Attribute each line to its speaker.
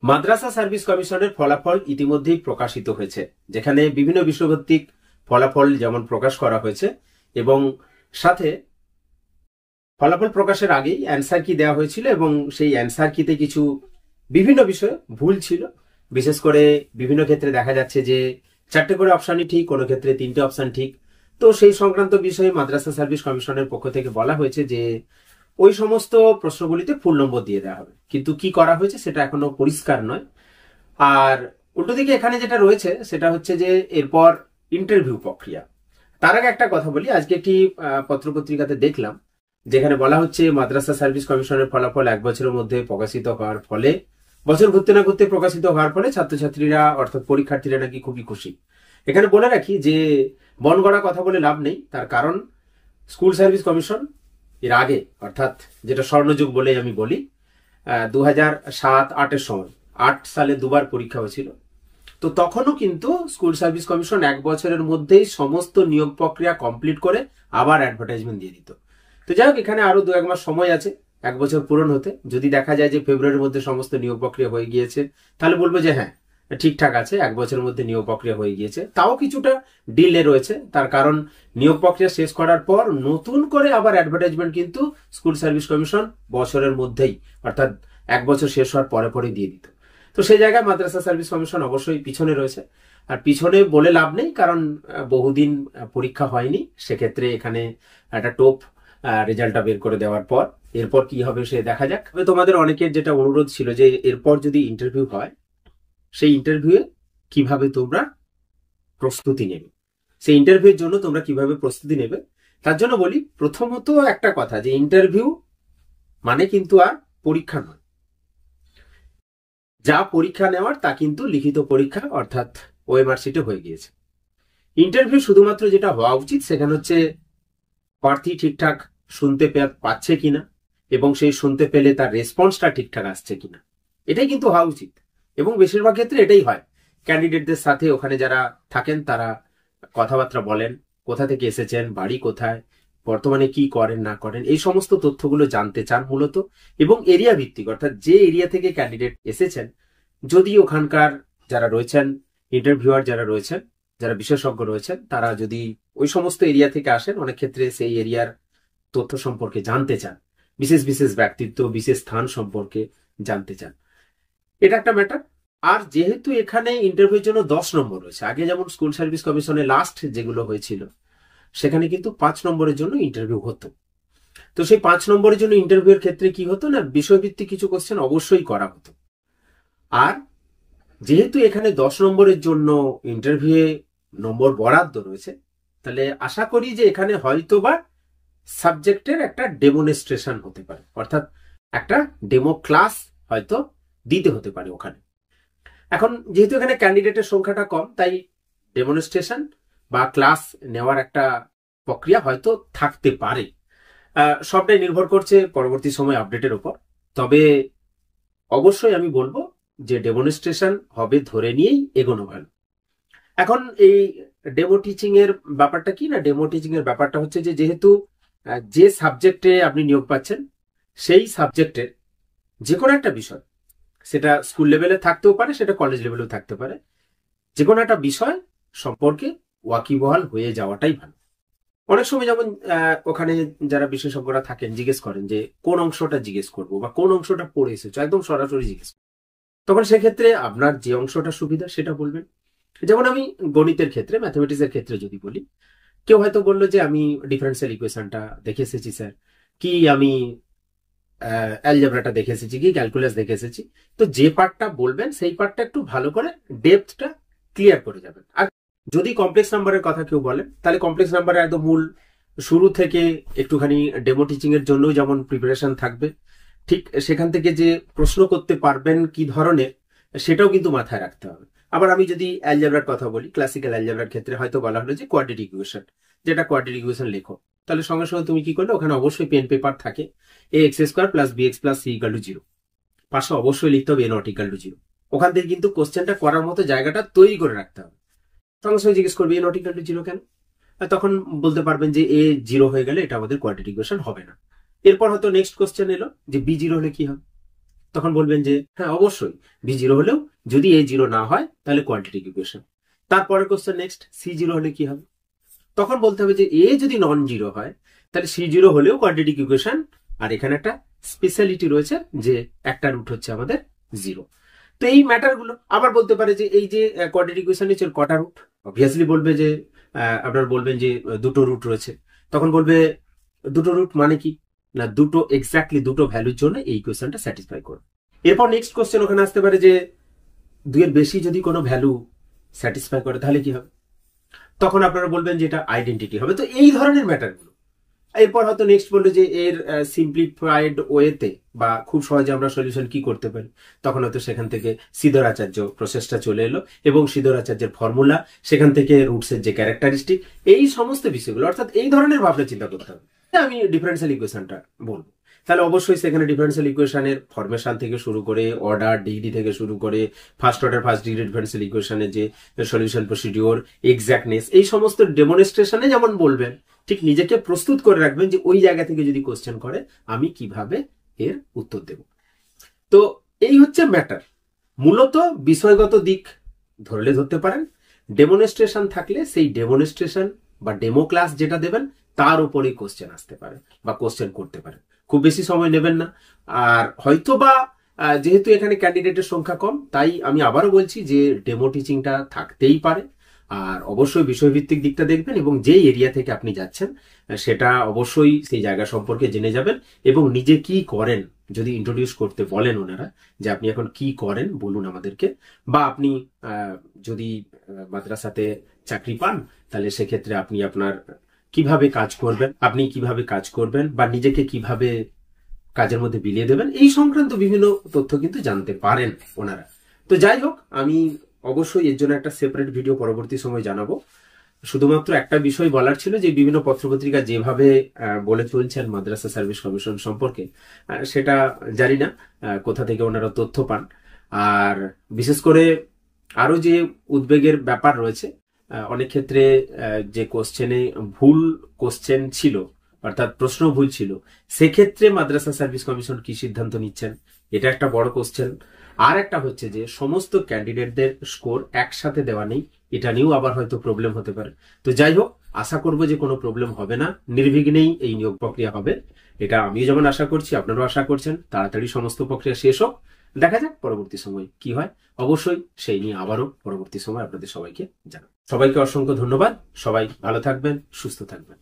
Speaker 1: মাদ্রাসা service কমিশনের ফলাফল ইতিমধ্যেই প্রকাশিত হয়েছে, যেখানে বিভিন্ন বিষয়ভিত্তিক ফলাফল যেমন প্রকাশ করা হয়েছে এবং সাথে ফলাফল প্রকাশের আগেই অ্যান্সার কি দেওয়া হয়েছিল এবং সেই অ্যান্সার কিতে কিছু বিভিন্ন বিষয়ে ভুল ছিল। বিশেষ করে বিভিন্ন ক্ষেত্রে দেখা যাচ্ছে যে 4টে করে অপশনই ঠিক, কোনো ক্ষেত্রে 3টে অপশন ঠিক। তো সেই সংক্রান্ত বিষয়ে মাদ্রাসা সার্ভিস কমিশনের পক্ষ থেকে বলা হয়েছে যে ওই সমস্ত প্রশ্নগুলিতে ফুল নম্বর দিয়ে দেওয়া হবে, কিন্তু কি করা হয়েছে সেটা এখনো পরিষ্কার নয়। আর উল্টো দিকে এখানে যেটা রয়েছে সেটা হচ্ছে যে এরপর ইন্টারভিউ প্রক্রিয়া। তার আগে একটা কথা বলি, আজকে একটি পত্রপত্রিকাতে দেখলাম যেখানে বলা হচ্ছে মাদ্রাসা সার্ভিস কমিশনের ফলাফল 1 বছরের মধ্যে প্রকাশিত হওয়ার ফলে, বছর ঘুরতে না ঘুরতে প্রকাশিত হওয়ার ফলে ছাত্রছাত্রীরা অর্থাৎ পরীক্ষার্থীরা নাকি খুবই খুশি। এখানে বলে রাখি যে বন গড়া কথা বলে লাভ নেই, তার কারণ স্কুল সার্ভিস কমিশন এর আগে অর্থাৎ যেটা স্বর্ণযুগ বলে আমি বলি 2007-08 সময় 8 সালে দুবার পরীক্ষা হয়েছিল। তো তখনও কিন্তু স্কুল সার্ভিস কমিশন 1 বছরের মধ্যেই সমস্ত নিয়োগ প্রক্রিয়া কমপ্লিট করে আবার অ্যাডভার্টাইজমেন্ট দিয়ে দিত। তো যাই হোক, এখানে আরো 2-1 মাস সময় আছে 1 বছর পূরণ হতে। যদি দেখা যায় যে ফেব্রুয়ারির মধ্যে সমস্ত নিয়োগ প্রক্রিয়া হয়ে গিয়েছে, তাহলে বলবো যে হ্যাঁ ঠিকঠাক আছে, 1 বছরের মধ্যে নিয়োগ প্রক্রিয়া হয়ে গিয়েছে। তাও কিছুটা ডিলে রয়েছে, তার কারণ নিয়োগ প্রক্রিয়া শেষ করার পর নতুন করে আবার অ্যাডভার্টাইজমেন্ট কিন্তু স্কুল সার্ভিস কমিশন বছরের মধ্যেই অর্থাৎ 1 বছর শেষ হওয়ার পরে পরে দিয়ে দিত। তো সেই জায়গায় মাদ্রাসা সার্ভিস কমিশন অবশ্যই পিছনে রয়েছে। আর পিছনে বলে লাভ নেই, কারণ বহুদিন পরীক্ষা হয়নি, সেক্ষেত্রে এখানে একটা টোপ রেজাল্টটা বের করে দেওয়ার পর এরপর কি হবে সে দেখা যাক। তবে তোমাদের অনেকের যেটা অনুরোধ ছিল যে এরপর যদি ইন্টারভিউ হয় সেই ইন্টারভিউয়ে কিভাবে তোমরা প্রস্তুতি নেবে, সেই ইন্টারভিউর জন্য তোমরা কিভাবে প্রস্তুতি নেবে তার জন্য বলি, প্রথমত একটা কথা যে ইন্টারভিউ মানে কিন্তু আর পরীক্ষা নয়। যা পরীক্ষা নেওয়ার তা কিন্তু লিখিত পরীক্ষা অর্থাৎ ওএমআর শিটে হয়ে গিয়েছে। ইন্টারভিউ শুধুমাত্র যেটা হওয়া উচিত সেখানে হচ্ছে প্রার্থী ঠিকঠাক শুনতে পাচ্ছে কিনা এবং সেই শুনতে পেলে তার রেসপন্সটা ঠিকঠাক আসছে কিনা, এটাই কিন্তু হওয়া উচিত। এবং বেশিরভাগ ক্ষেত্রে এটাই হয়। ক্যান্ডিডেটদের সাথে ওখানে যারা থাকেন তারা কথাবার্তা বলেন, কোথা থেকে এসেছেন, বাড়ি কোথায়, বর্তমানে কি করেন না করেন, এই সমস্ত তথ্যগুলো জানতে চান মূলত। এবং এরিয়া ভিত্তিক অর্থাৎ যে এরিয়া থেকে ক্যান্ডিডেট এসেছেন, যদি ওখানকার যারা রয়েছেন ইন্টারভিউয়ার যারা রয়েছেন, যারা বিশেষজ্ঞ রয়েছেন, তারা যদি ওই সমস্ত এরিয়া থেকে আসেন, অনেক ক্ষেত্রে সেই এরিয়ার তথ্য সম্পর্কে জানতে চান, বিশেষ বিশেষ ব্যক্তিত্ব বিশেষ স্থান সম্পর্কে জানতে চান, এটা একটা ম্যাটার। আর যেহেতু এখানে ইন্টারভিউর জন্য 10 নম্বর রয়েছে, আগে যেমন স্কুল সার্ভিস কমিশনের লাস্ট যেগুলো হয়েছিল সেখানে কিন্তু 5 নম্বরের জন্য ইন্টারভিউ হতো। তো সেই 5 নম্বরের জন্য ইন্টারভিউর ক্ষেত্রে কি হতো না, বিষয়ভিত্তিক কিছু কোশ্চেন অবশ্যই করা হতো। আর যেহেতু এখানে 10 নম্বরের জন্য ইন্টারভিউয়ে নম্বর বরাদ্দ রয়েছে, তাহলে আশা করি যে এখানে হয়তো বা সাবজেক্টের একটা ডেমনস্ট্রেশন হতে পারে, অর্থাৎ একটা ডেমো ক্লাস হয়তো দিতে হতে পারে ওখানে। এখন যেহেতু এখানে ক্যান্ডিডেটের সংখ্যাটা কম, তাই ডেমনস্ট্রেশন বা ক্লাস নেওয়ার একটা প্রক্রিয়া হয়তো থাকতে পারে। সবটাই নির্ভর করছে পরবর্তী সময় আপডেটের উপর। তবে অবশ্যই আমি বলবো যে ডেমনস্ট্রেশন হবে ধরে নিয়েই এগোনো ভালো। এখন এই ডেমো টিচিং এর ব্যাপারটা কি না, ডেমো টিচিং এর ব্যাপারটা হচ্ছে যে যেহেতু যে সাবজেক্টে আপনি নিয়োগ পাচ্ছেন সেই সাবজেক্টের যে কোনো একটা বিষয়, সেটা স্কুল লেভেলে থাকতেও পারে, সেটা কলেজ লেভেলেও থাকতে পারে, যে কোনো একটা বিষয় সম্পর্কে ওয়াকিবহাল হয়ে যাওয়াটাই ভালো। অনেক সময় যেমন ওখানে যারা বিশেষজ্ঞরা থাকেন জিজ্ঞেস করেন যে কোন অংশটা জিজ্ঞেস করবো বা কোন অংশটা পড়ে এসেছো, একদম সরাসরি জিজ্ঞেস। তখন সেক্ষেত্রে আপনার যে অংশটা সুবিধা সেটা বলবেন। যেমন আমি গণিতের ক্ষেত্রে, ম্যাথমেটিক্সের ক্ষেত্রে যদি বলি, কেউ হয়তো বললো যে আমি ডিফারেন্সিয়াল ইকুয়েশনটা দেখে এসেছি স্যার, কি আমি অ্যালজেব্রাটা দেখে এসেছি, কি ক্যালকুলাস দেখে এসেছি। তো যে পার্টটা বলবেন সেই পার্টটা একটু ভালো করে ডেপথটা ক্লিয়ার করে যাবেন। আর যদি কমপ্লেক্স নাম্বারের কথা কেউ বলেন, তাহলে কমপ্লেক্স নাম্বারের একদম মূল শুরু থেকে একটুখানি ডেমো টিচিং এর জন্য যেমন প্রিপারেশন থাকবে, ঠিক সেখান থেকে যে প্রশ্ন করতে পারবেন কি ধরনের সেটাও কিন্তু মাথায় রাখতে হবে। আবার আমি যদি অ্যালজেব্রার কথা বলি, ক্লাসিক্যাল অ্যালজেব্রার ক্ষেত্রে হয়তো বলা হলো যে কোয়াড্রেটিক ইকুয়েশন, যেটা কোয়াড্রেটিক ইকুয়েশন লেখো, তাহলে সঙ্গে সঙ্গে তুমি কি করলে ওখানে অবশ্যই পেন পেপার থাকে, ax² + bx + c = 0, পাশে অবশ্যই লিখতে হবে a ≠ 0। ওখান থেকে কিন্তু কোশ্চেনটা করার মতো জায়গাটা তৈরি করে রাখতে হবে। সঙ্গে সঙ্গে জিজ্ঞেস করবে a ≠ 0 কেন, তখন বলতে পারবেন যে a 0 হয়ে গেলে এটা আমাদের কোয়াড্রেটিক ইকুয়েশন হবে না। এরপর হয়তো নেক্সট কোশ্চেন এলো যে b 0 হলে কি হবে, তখন বলবেন যে হ্যাঁ অবশ্যই বি জিরো হলেও যদি এ জিরো না হয় তাহলে কোয়াড্রেটিক ইকুয়েশন। তারপরে কোশ্চেন নেক্সট, সি জিরো হলে কি হবে? তখন বলতে হবে যে এ যদি নন জিরো হয় তাহলে সি জিরো হলেও কোয়াড্রেটিক ইকুয়েশন। আর এখানে একটা স্পেশালিটি রয়েছে যে একটা রুট হচ্ছে আমাদের জিরো। তো এই ম্যাটারগুলো আবার বলতে পারে যে এই যে কোয়াড্রেটিক ইকুয়েশন নিচ্ছে কটা রুট, অবভিয়াসলি বলবে যে আপনার বলবেন যে দুটো রুট রয়েছে। তখন বলবে দুটো রুট মানে কি না, দুটো এক্স্যাক্টলি দুটো ভ্যালুর জন্য এই ইকুয়েশনটা স্যাটিসফাই করবে। এরপর নেক্সট কোশ্চেন ওখানে আসতে পারে যে দুইয়ের বেশি যদি কোনো ভ্যালু স্যাটিসফাই করে তাহলে কি হবে? তখন আপনারা বলবেন যে এটা আইডেন্টিটি হবে। তো এই ধরনের ম্যাটারগুলো। এরপর হয়তো নেক্সট বললো যে এর সিম্পলিফাইড ওয়েতে বা খুব সহজে আমরা সলিউশন কি করতে পারি, তখন হয়তো সেখান থেকে সিধর আচার্য প্রসেসটা চলে এলো এবং সিধর আচার্যের ফর্মুলা, সেখান থেকে রুটসের যে ক্যারেক্টারিস্টিক, এই সমস্ত বিষয়গুলো অর্থাৎ এই ধরনের ভাবনা চিন্তা করতে হবে। আমি ডিফারেন্সিয়াল ইকুয়েশনটা বলবো, তাহলে অবশ্যই সেখানে ডিফারেন্সিয়াল ইকুয়েশনের ফরমেশন থেকে শুরু করে অর্ডার ডিগ্রি থেকে শুরু করে first order first degree differential ইকুয়েশনের যে সলিউশন প্রসিডিওর, এক্সাক্টনেস, এই সমস্ত ডেমনস্ট্রেশনে যেমন বলবেন, ঠিক নিজেকে প্রস্তুত করে রাখবেন যে ওই জায়গা থেকে যদি কোশ্চেন করে আমি কিভাবে এর উত্তর দেব। তো এই হচ্ছে ম্যাটার। মূলত বিষয়গত দিক ধরলে ধরতে পারেন, ডেমনস্ট্রেশন থাকলে সেই ডেমনস্ট্রেশন বা ডেমো ক্লাস যেটা দেবেন তার উপরে কোশ্চেন আসতে পারে বা কোশ্চেন করতে পারে। খুব বেশি সময় নেবেন না। আর হয়তো বা যেহেতু এখানে ক্যান্ডিডেটের সংখ্যা কম, তাই আমি আবারও বলছি যে ডেমো টিচিংটা থাকতেই পারে। আর অবশ্যই বিষয়ভিত্তিক দিকটা দেখবেন এবং যেই এরিয়া থেকে আপনি যাচ্ছেন সেটা অবশ্যই সেই জায়গা সম্পর্কে জেনে যাবেন এবং নিজে কি করেন যদি ইন্ট্রোডিউস করতে বলেন ওনারা যে আপনি এখন কি করেন বলুন আমাদেরকে, বা আপনি যদি মাদ্রাসাতে চাকরি পান তাহলে সেক্ষেত্রে আপনি আপনার কিভাবে কাজ করবেন, আপনি কিভাবে কাজ করবেন বা নিজেকে কিভাবে কাজের মধ্যে বিলিয়ে দেবেন, এই সংক্রান্ত বিভিন্ন তথ্য কিন্তু জানতে পারেন ওনারা। তো যাই হোক, আমি অবশ্যই এর জন্য একটা সেপারেট ভিডিও পরবর্তী সময় জানাবো। শুধুমাত্র একটা বিষয় বলার ছিল যে বিভিন্ন পত্রপত্রিকা যেভাবে বলে চলছেন মাদ্রাসা সার্ভিস কমিশন সম্পর্কে, সেটা জানি না কোথা থেকে ওনারা তথ্য পান। আর বিশেষ করে আরো যে উদ্বেগের ব্যাপার রয়েছে, অনেক ক্ষেত্রে যে কোশ্চেনে ভুল কোশ্চেন ছিল অর্থাৎ প্রশ্ন ভুল ছিল, সেক্ষেত্রে মাদ্রাসা সার্ভিস কমিশন কি সিদ্ধান্ত নিচ্ছেন, এটা একটা বড় কোশ্চেন। আর একটা হচ্ছে যে সমস্ত ক্যান্ডিডেটদের স্কোর একসাথে দেওয়া নেই, এটা নিয়েও আবার হয়তো প্রবলেম হতে পারে। তো যাই হোক, আশা করবো যে কোনো প্রবলেম হবে না, নির্বিঘ্নেই এই নিয়োগ প্রক্রিয়া হবে। এটা আমিও যেমন আশা করছি, আপনারাও আশা করছেন তাড়াতাড়ি সমস্ত প্রক্রিয়া শেষ হোক। দেখা যাক পরবর্তী সময় কি হয়, অবশ্যই সেই নিয়ে আবারও পরবর্তী সময় আপনাদের সবাইকে জানাবো। সবাইকে অসংখ্য ধন্যবাদ। সবাই ভালো থাকবেন, সুস্থ থাকবেন।